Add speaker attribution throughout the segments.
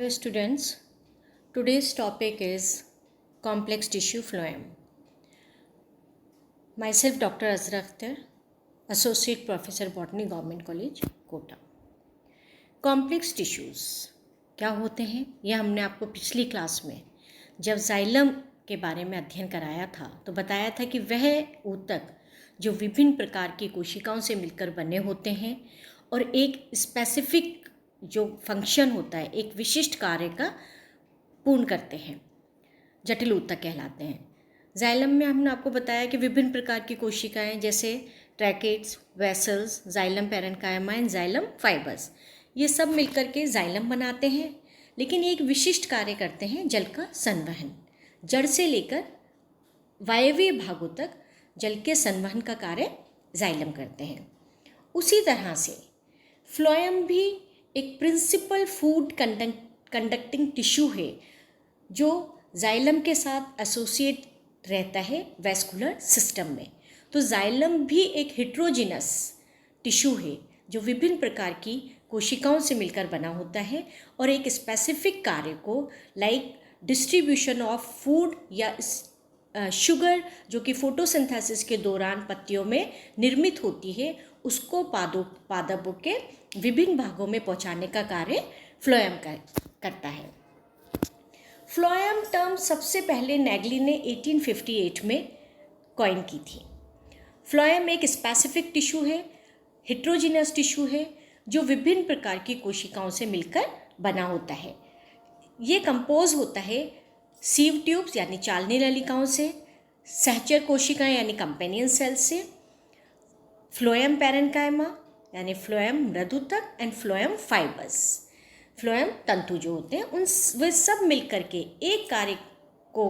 Speaker 1: Hello students, today's topic is complex tissue phloem. Myself Dr. Azra Akhtar, Associate Professor Botany Government College, Kota. Complex tissues क्या होते हैं यह हमने आपको पिछली क्लास में जब जाइलम के बारे में अध्ययन कराया था तो बताया था कि वह ऊतक जो विभिन्न प्रकार की कोशिकाओं से मिलकर बने होते हैं और एक स्पेसिफिक जो फंक्शन होता है, एक विशिष्ट कार्य का पूर्ण करते हैं, जटिल ऊतक कहलाते हैं। जाइलम में हमने आपको बताया कि विभिन्न प्रकार की कोशिकाएं जैसे tracheids, vessels, xylem parenchyma and xylem fibres, ये सब मिलकर के जाइलम बनाते हैं, लेकिन एक विशिष्ट कार्य करते हैं, जल का संवहन। जड़ से लेकर वायवीय भागों तक जल के संवहन का कार्य जाइलम करते हैं। उसी तरह से फ्लोएम भी एक प्रिंसिपल फूड कंडक्टिंग टिश्यू है जो जाइलम के साथ एसोसिएट रहता है वैस्कुलर सिस्टम में। तो जाइलम भी एक हेट्रोजिनस टिश्यू है जो विभिन्न प्रकार की कोशिकाओं से मिलकर बना होता है और एक स्पेसिफिक कार्य को लाइक डिस्ट्रीब्यूशन ऑफ फूड या शुगर जो कि फोटोसिंथेसिस के दौरान पत्तियों में निर्मित होती है, उसको पादपों के विभिन्न भागों में पहुंचाने का कार्य फ्लोएम करता है। फ्लोएम टर्म सबसे पहले नैगली ने 1858 में कॉइन की थी। फ्लोएम एक स्पेसिफिक टिश्यू है, हेट्रोजिनस टिश्यू है जो विभिन्न प्रकार की कोशिकाओं से मिलकर बना होता है। ये कंपोज होता है सीव ट्यूब्स यानी चालनी नलिकाओं से, सहचर कोशिकाएं यानी कंपेनियन सेल्स से, फ्लोएम पैरेन्काइमा यानी फ्लोएम मृदुतक एंड फ्लोएम फाइबर्स, फ्लोएम तंतु जो होते हैं वे सब मिलकर के एक कार्य को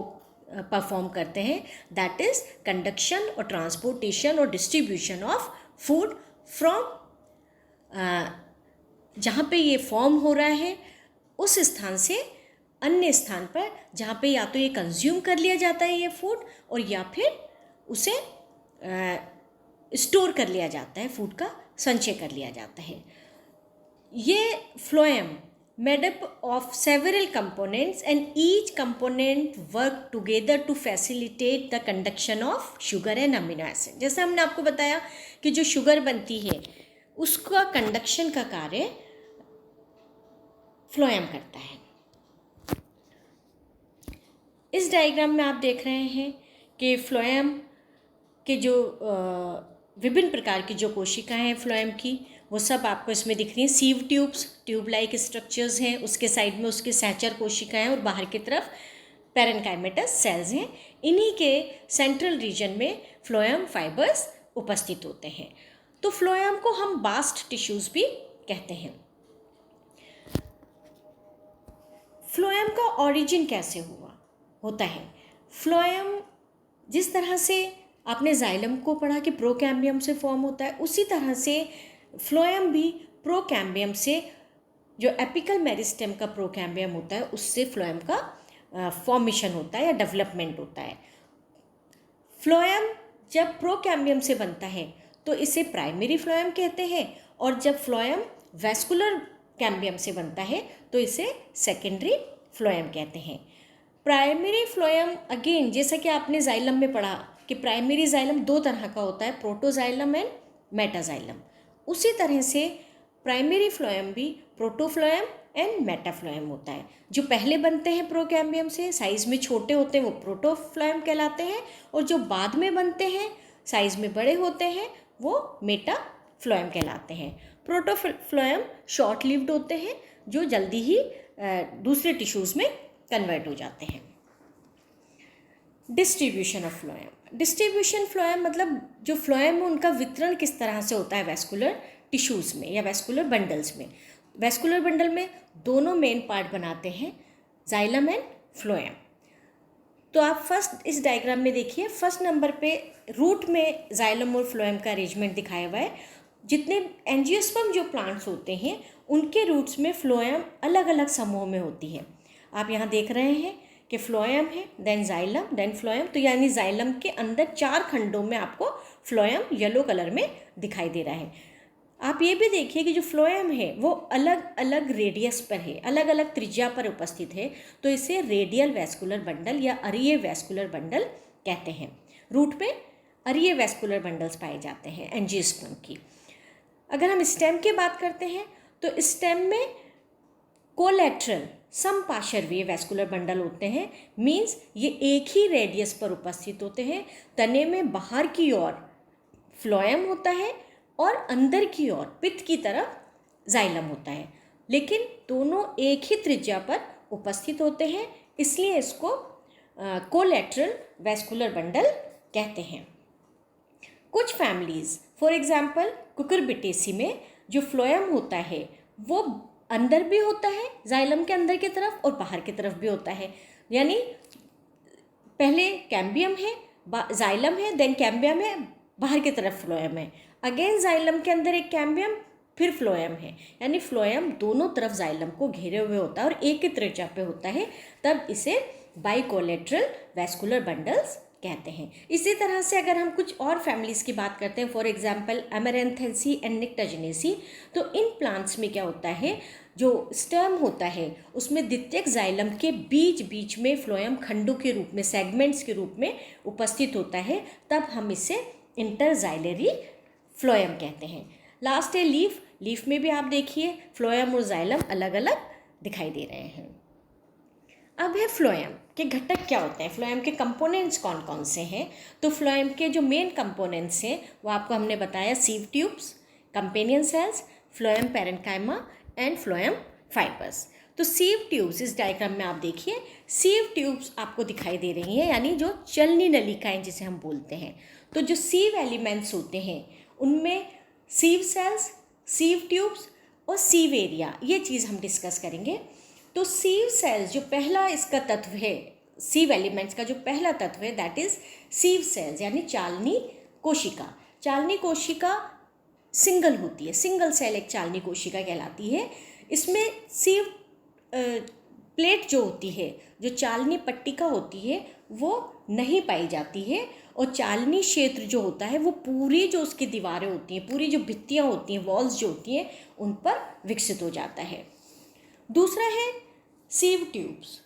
Speaker 1: परफॉर्म करते हैं, दैट इज कंडक्शन और ट्रांसपोर्टेशन और डिस्ट्रीब्यूशन ऑफ फूड फ्रॉम जहाँ पे ये फॉर्म हो रहा है उस स्थान से अन्य स्थान पर जहाँ पे या तो ये कंज्यूम कर लिया जाता है ये फूड और या फिर उसे स्टोर कर लिया जाता है, फूड का संचय कर लिया जाता है। ये phloem made up of several components and each component work together to facilitate the conduction of sugar and amino acid. जैसे हमने आपको बताया कि जो शुगर बनती है उसका कंडक्शन का कार्य फ्लोएम करता है। इस डायग्राम में आप देख रहे हैं कि फ्लोएम के जो विभिन्न प्रकार की जो कोशिकाएं हैं फ्लोएम की, वो सब आपको इसमें दिख रही हैं। Sieve tubes, tube like structures हैं, उसके साइड में उसके सहचर कोशिकाएं और बाहर की तरफ पैरेन्काइमेटस सेल्स हैं। इन्हीं के सेंट्रल रीजन में फ्लोएम फाइबर्स उपस्थित होते हैं। तो फ्लोएम को हम बास्ट टिश्यूज भी कहते हैं। फ्लोएम का ऑरिजिन कैसे होता है? फ्लोएम जिस तरह से आपने जाइलम को पढ़ा कि प्रोकैम्बियम से फॉर्म होता है, उसी तरह से फ्लोएम भी प्रोकैम्बियम से, जो एपिकल मेरिस्टेम का प्रोकैम्बियम होता है उससे फ्लोएम का फॉर्मेशन होता है या डेवलपमेंट होता है। फ्लोएम जब प्रोकैम्बियम से बनता है तो इसे प्राइमरी फ्लोएम कहते हैं और जब फ्लोएम वैस्कुलर कैम्बियम से बनता है तो इसे सेकेंडरी फ्लोएम कहते हैं। प्राइमरी फ्लोएम अगेन जैसा कि आपने जाइलम में पढ़ा कि प्राइमरी जाइलम दो तरह का होता है, प्रोटोजाइलम एंड मेटाजाइलम। उसी तरह से प्राइमरी फ्लोएम भी प्रोटोफ्लोएम एंड मेटाफ्लोएम होता है। जो पहले बनते हैं प्रोकैम्बियम से, साइज़ में छोटे होते हैं, वो प्रोटोफ्लोएम कहलाते हैं और जो बाद में बनते हैं साइज़ में बड़े होते हैं वो मेटाफ्लोएम कहलाते हैं। प्रोटोफ्लोएम शॉर्ट लिव्ड होते हैं जो जल्दी ही दूसरे टिश्यूज़ में कन्वर्ट हो जाते हैं। Distribution of phloem, distribution phloem मतलब जो फ्लोएम है उनका वितरण किस तरह से होता है वैस्कुलर टिश्यूज़ में या वैस्कुलर बंडल्स में। वैस्कुलर बंडल में दोनों मेन पार्ट बनाते हैं, जाइलम एंड फ्लोएम। तो आप फर्स्ट इस डायग्राम में देखिए, फर्स्ट नंबर पे रूट में जाइलम और फ्लोएम का अरेंजमेंट दिखाया हुआ है। जितने एंजियोस्पर्म जो प्लांट्स होते हैं उनके रूट्स में फ्लोएम अलग अलग समूह में होती है। आप यहाँ देख रहे हैं कि फ्लोएम है, देन जाइलम, देन फ्लोएम। तो यानी जाइलम के अंदर 4 खंडों में आपको फ्लोएम येलो कलर में दिखाई दे रहा है। आप ये भी देखिए कि जो फ्लोएम है वो अलग अलग रेडियस पर है, अलग अलग त्रिज्या पर उपस्थित है, तो इसे रेडियल वैस्कुलर बंडल या अरीय वैस्कुलर बंडल कहते हैं। रूट पे अरीय वैस्कुलर बंडल्स पाए जाते हैं एंजियोस्पर्म की। अगर हम स्टेम की बात करते हैं तो स्टेम में कोलेट्रल समपार्श्वीय वैस्कुलर बंडल होते हैं, मीन्स ये एक ही रेडियस पर उपस्थित होते हैं। तने में बाहर की ओर फ्लोएम होता है और अंदर की ओर पित्त की तरफ जाइलम होता है, लेकिन दोनों एक ही त्रिज्या पर उपस्थित होते हैं, इसलिए इसको कोलेट्रल वैस्कुलर बंडल कहते हैं। कुछ फैमिलीज फॉर एग्जाम्पल कुकुरबिटेसी में जो फ्लोएम होता है वो अंदर भी होता है, जाइलम के अंदर की तरफ, और बाहर की तरफ भी होता है। यानी पहले कैम्बियम है, जाइलम है, देन कैम्बियम है, बाहर की तरफ फ्लोएम है, अगेन जाइलम के अंदर एक कैम्बियम, फिर फ्लोएम है। यानी फ्लोएम दोनों तरफ जाइलम को घेरे हुए होता है और एक ही त्रिज्या पे होता है, तब इसे बाइकोलेट्रल वैस्कुलर बंडल्स कहते हैं। इसी तरह से अगर हम कुछ और फैमिलीज की बात करते हैं, फॉर एग्जांपल अमेरेंथेसी एंड निक्टाजेनेसी, तो इन प्लांट्स में क्या होता है, जो स्टेम होता है उसमें द्वितीयक जाइलम के बीच बीच में फ्लोएम खंडों के रूप में, सेगमेंट्स के रूप में उपस्थित होता है, तब हम इसे इंटरजाइलरी फ्लोएम कहते हैं। लास्ट है लीफ। लीफ में भी आप देखिए फ्लोएम और जाइलम अलग अलग दिखाई दे रहे हैं। अब है फ्लोएम के घटक क्या होते हैं, फ्लोएम के कंपोनेंट्स कौन कौन से हैं। तो फ्लोएम के जो मेन कंपोनेंट्स हैं वो आपको हमने बताया, सीव tubes, companion cells, phloem parenchyma and phloem fibres. तो सीव ट्यूब्स इस डायग्राम में आप देखिए, सीव ट्यूब्स आपको दिखाई दे रही हैं, यानी जो चलनी नलिकाएं जिसे हम बोलते हैं। तो जो सीव एलिमेंट्स होते हैं उनमें सीव सेल्स, सीव ट्यूब्स और सीव एरिया, ये चीज़ हम डिस्कस करेंगे। तो सीव सेल्स जो पहला इसका तत्व है, सीव एलिमेंट्स का जो पहला तत्व है दैट इज सीव सेल्स, यानी चालनी कोशिका। चालनी कोशिका सिंगल होती है, सिंगल सेल एक चालनी कोशिका कहलाती है। इसमें सीव प्लेट जो होती है, जो चालनी पट्टिका होती है, वो नहीं पाई जाती है, और चालनी क्षेत्र जो होता है वो पूरी जो उसकी दीवारें होती हैं, पूरी जो भित्तियाँ होती हैं, वॉल्स जो होती हैं, उन पर विकसित हो जाता है। दूसरा है सीव ट्यूब्स।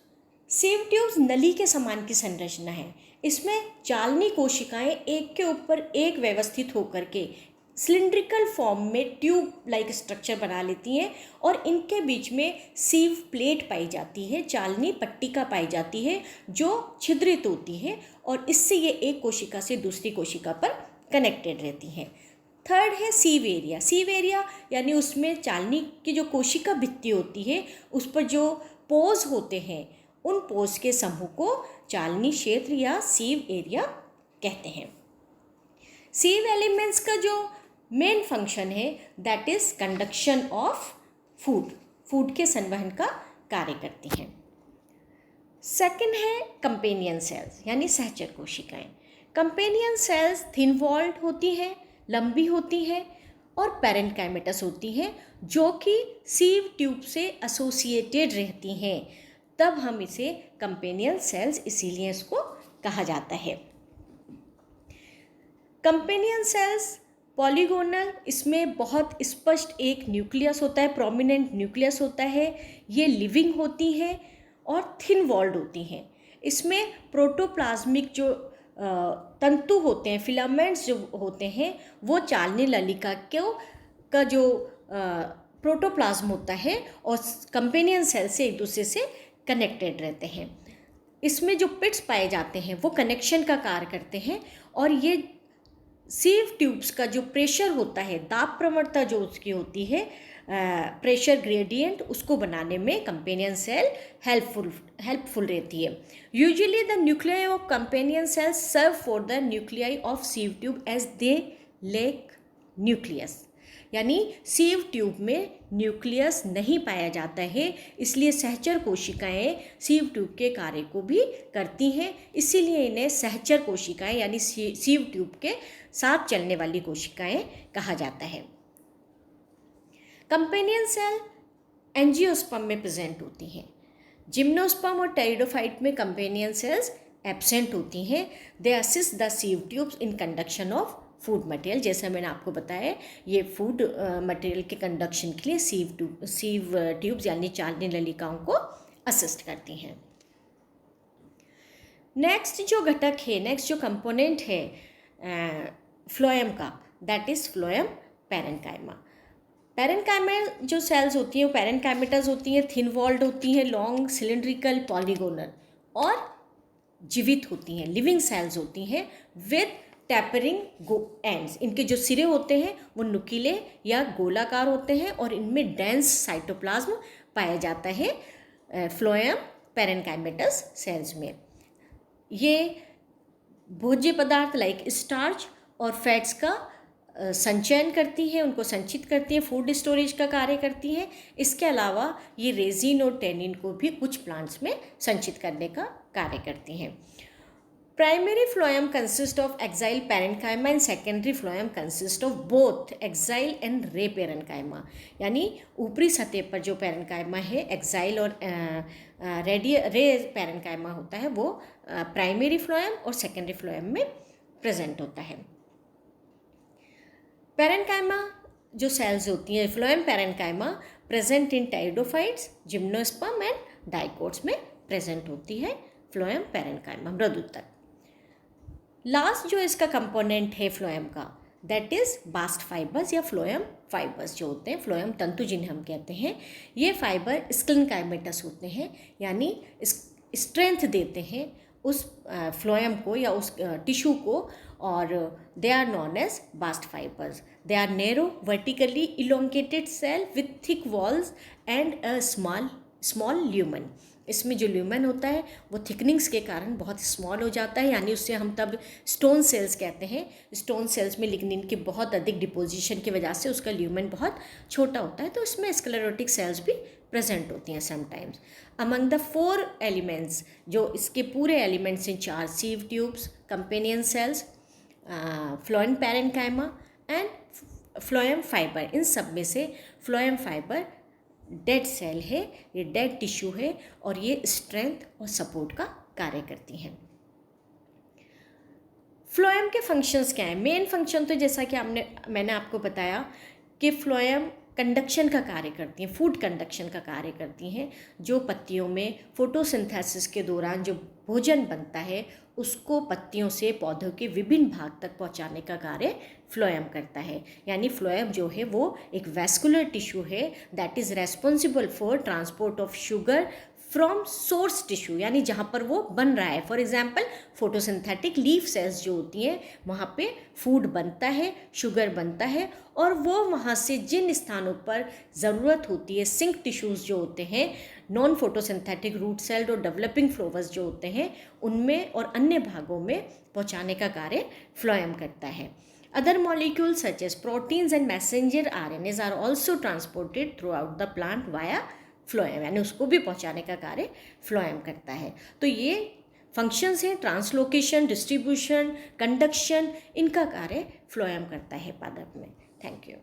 Speaker 1: सीव ट्यूब्स नली के समान की संरचना है। इसमें चालनी कोशिकाएं एक के ऊपर एक व्यवस्थित होकर के सिलिंड्रिकल फॉर्म में ट्यूब लाइक स्ट्रक्चर बना लेती हैं, और इनके बीच में सीव प्लेट पाई जाती है, चालनी पट्टिका पाई जाती है जो छिद्रित होती है, और इससे ये एक कोशिका से दूसरी कोशिका पर कनेक्टेड रहती हैं। थर्ड है सीव एरिया। सीव एरिया यानी उसमें चालनी की जो कोशिका भित्ति होती है उस पर जो पोज होते हैं, उन पोज के समूह को चालनी क्षेत्र या सीव एरिया कहते हैं। सीव एलिमेंट्स का जो मेन फंक्शन है that is conduction of food, food के संवहन का कार्य करती हैं। सेकंड है कंपेनियन सेल्स यानी सहचर कोशिकाएं। कंपेनियन सेल्स थिन वॉल्ड होती हैं, लंबी होती हैं और पैरेन्काइमेटस होती हैं, जो कि सीव ट्यूब से एसोसिएटेड रहती हैं, तब हम इसे कंपेनियन सेल्स इसीलिए इसको कहा जाता है। कंपेनियन सेल्स पॉलीगोनल, इसमें बहुत स्पष्ट एक न्यूक्लियस होता है, प्रोमिनेंट न्यूक्लियस होता है, ये लिविंग होती हैं और थिन वॉल्ड होती हैं। इसमें प्रोटोप्लाज्मिक जो तंतु होते हैं, फिलामेंट्स जो होते हैं, वो चालनी नलिका का जो प्रोटोप्लाज्म होता है और कंपेनियन सेल से एक दूसरे से कनेक्टेड रहते हैं। इसमें जो पिट्स पाए जाते हैं वो कनेक्शन का कार्य करते हैं, और ये सीव ट्यूब्स का जो प्रेशर होता है, दाब प्रवणता जो उसकी होती है, प्रेशर ग्रेडियंट, उसको बनाने में कंपेनियन सेल हेल्पफुल रहती है। Usually the nuclei of companion cells serve for the nuclei of sieve tube as they lack nucleus, यानी सीव ट्यूब में न्यूक्लियस नहीं पाया जाता है, इसलिए सहचर कोशिकाएं सीव ट्यूब के कार्य को भी करती हैं, इसीलिए इन्हें सहचर कोशिकाएं यानी सीव ट्यूब के साथ चलने वाली कोशिकाएं कहा जाता है। कंपेनियन सेल एंजियोस्पर्म में प्रेजेंट होती हैं। जिम्नोस्पर्म और टेरिडोफाइट में कंपेनियन सेल्स एब्सेंट होती हैं। They assist the sieve tubes in conduction of food material. जैसा मैंने आपको बताया, ये फूड मटेरियल के कंडक्शन के लिए सीव ट्यूब्स यानी चालनी नलिकाओं को असिस्ट करती हैं। नेक्स्ट जो घटक है, नेक्स्ट जो कंपोनेंट है फ्लोएम का, that is phloem parenchyma. Parenchyma जो सेल्स होती हैं वो पैरेन्काइमेटास होती हैं, थिन वॉल्ड होती हैं, लॉन्ग सिलिंड्रिकल पॉलीगोनल और जीवित होती हैं, लिविंग सेल्स होती हैं विद टैपरिंग एंड्स। इनके जो सिरे होते हैं वो नुकीले या गोलाकार होते हैं और इनमें डेंस साइटोप्लाज्म पाया जाता है फ्लोएम पैरेन्काइमेटस सेल्स में। ये भोज्य पदार्थ लाइक स्टार्च और फैट्स का संचयन करती हैं, उनको संचित करती हैं, फूड स्टोरेज का कार्य करती हैं। इसके अलावा ये रेजिन और टेनिन को भी कुछ प्लांट्स में संचित करने का कार्य करती हैं। Primary phloem consist of axial parenchyma and secondary phloem consist of both axial and ray parenchyma. यानी ऊपरी सतह पर जो पैरेन्काइमा है, एक्साइल और रे पैरेन्काइमा होता है, वो प्राइमरी फ्लोएम और सेकेंडरी फ्लोएम में प्रेजेंट होता है। पैरेन्काइमा जो सेल्स होती हैं, phloem parenchyma present in pteridophytes, gymnosperm and dicots में प्रेजेंट होती है फ्लोएम पैरेन्काइमा मृदुतक। लास्ट जो इसका कंपोनेंट है फ्लोएम का, दैट इज़ बास्ट फाइबर्स या फ्लोएम फाइबर्स जो होते हैं, फ्लोएम तंतु जिन्हें हम कहते हैं। ये फाइबर स्क्लेनकाइमेटस होते हैं, यानी स्ट्रेंथ देते हैं उस फ्लोएम को या उस टिश्यू को, और they are known as bast fibres. They are narrow vertically elongated cell with thick walls and a small lumen. इसमें जो ल्यूमन होता है वो थिकनिंग्स के कारण बहुत स्मॉल हो जाता है, यानी उससे हम तब स्टोन सेल्स कहते हैं। स्टोन सेल्स में लिग्निन की बहुत अधिक डिपोजिशन की वजह से उसका ल्यूमन बहुत छोटा होता है, तो इसमें स्क्लेरोटिक सेल्स भी प्रेजेंट होती हैं समटाइम्स। अमंग द 4 एलिमेंट्स, जो इसके पूरे एलिमेंट्स हैं 4 sieve tubes, companion cells, phloem parenchyma and phloem fibre. इन सब में से फ्लोएम फाइबर डेड सेल है, ये डेड टिश्यू है और ये स्ट्रेंथ और सपोर्ट का कार्य करती हैं। फ्लोएम के फंक्शंस क्या हैं? मेन फंक्शन तो जैसा कि मैंने आपको बताया कि फ्लोएम कंडक्शन का कार्य करती हैं, फूड कंडक्शन का कार्य करती हैं। जो पत्तियों में फोटोसिंथेसिस के दौरान जो भोजन बनता है उसको पत्तियों से पौधों के विभिन्न भाग तक पहुंचाने का कार्य फ्लोएम करता है। यानी फ्लोएम जो है वो एक वैस्कुलर टिश्यू है that is responsible for transport of sugar from source tissue, यानी जहाँ पर वो बन रहा है। For example photosynthetic leaf cells जो होती हैं वहाँ पे फूड बनता है, शुगर बनता है, और वो वहाँ से जिन स्थानों पर ज़रूरत होती है, सिंक टिश्यूज़ जो होते हैं, नॉन फोटोसिंथेटिक रूट सेल और डेवलपिंग फ्लोवर्स जो होते हैं, उनमें और अन्य भागों में पहुँचाने का कार्य फ्लोएम करता है। Other molecules such as proteins and messenger RNAs are also transported throughout the plant via phloem, यानी उसको भी पहुंचाने का कार्य फ्लोएम करता है। तो ये फंक्शंस हैं ट्रांसलोकेशन, डिस्ट्रीब्यूशन, कंडक्शन, इनका कार्य फ्लोएम करता है पादप में। Thank you.